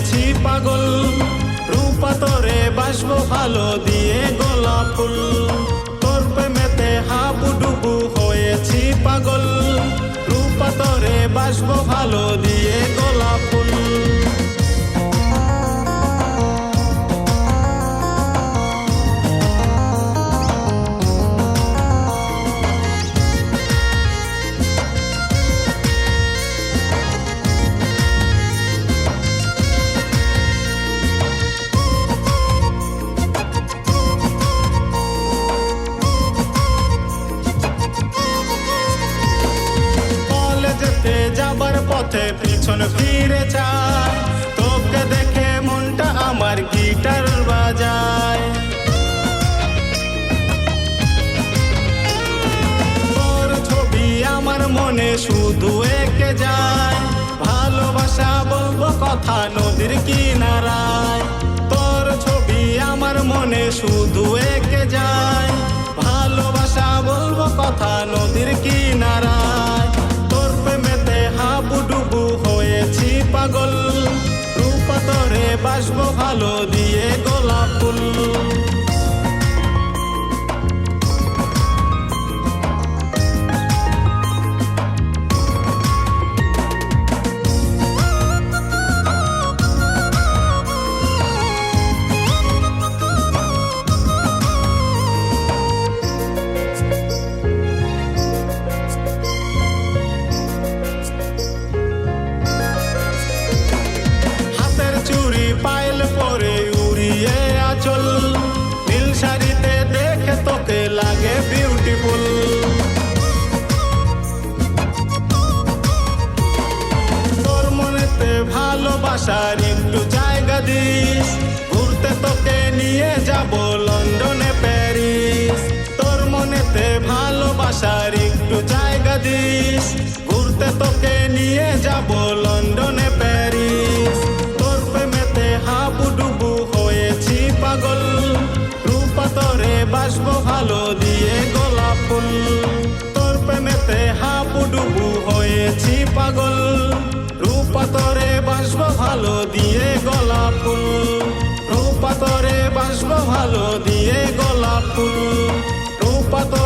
হয়েছি পাগল, রূপাতরে বাসবো ভালো দিয়ে গোলাপ ফুল। তোর প্রেমেতে হাবুডুবু হয়েছি পাগল, রূপাতরে বাসবো ভালো দিয়ে গোলাপ ফুল। যাবার পথে পিছন ফিরে চায়, তোকে দেখে মনটা আমার গিটার বাজায়। তোর ছবি আমার মনে শুধু এঁকে যায়, ভালোবাসা বলবো কথা নদীর কিনারায়। তোর ছবি আমার মনে শুধু এঁকে যায়, ভালোবাসা বলবো কথা নদীর কিনারায়। হাবুডুবু হয়েছি পাগল, রূপাতরে বাসবো ভালো দিয়ে গোলাপ ফুল। পাইল পরে উড়িয়ে আচল, নীল শাড়িতে দেখে তোকে লাগে বিউটিফুল। তোর মনেতে ভালোবাসার একটু জায়গা দিস, ঘুরতে তোকে নিয়ে যাব লন্ডনে প্যারিস। তোর মনেতে ভালোবাসার একটু জায়গা দিস, ঘুরতে তোকে নিয়ে যাব লন্ডনে প্যারিস। হাবুডুবু হয়েছি পাগল, রূপাতরে বাসবো ভালো দিয়ে গোলাপ ফুল। তোর প্রেমেতে হাবুডুবু হয়েছি পাগল, রূপাতরে বাসবো ভালো দিয়ে গোলাপ ফুল। রূপাতরে বাসবো ভালো দিয়ে গোলাপ ফুল, রূপাতরে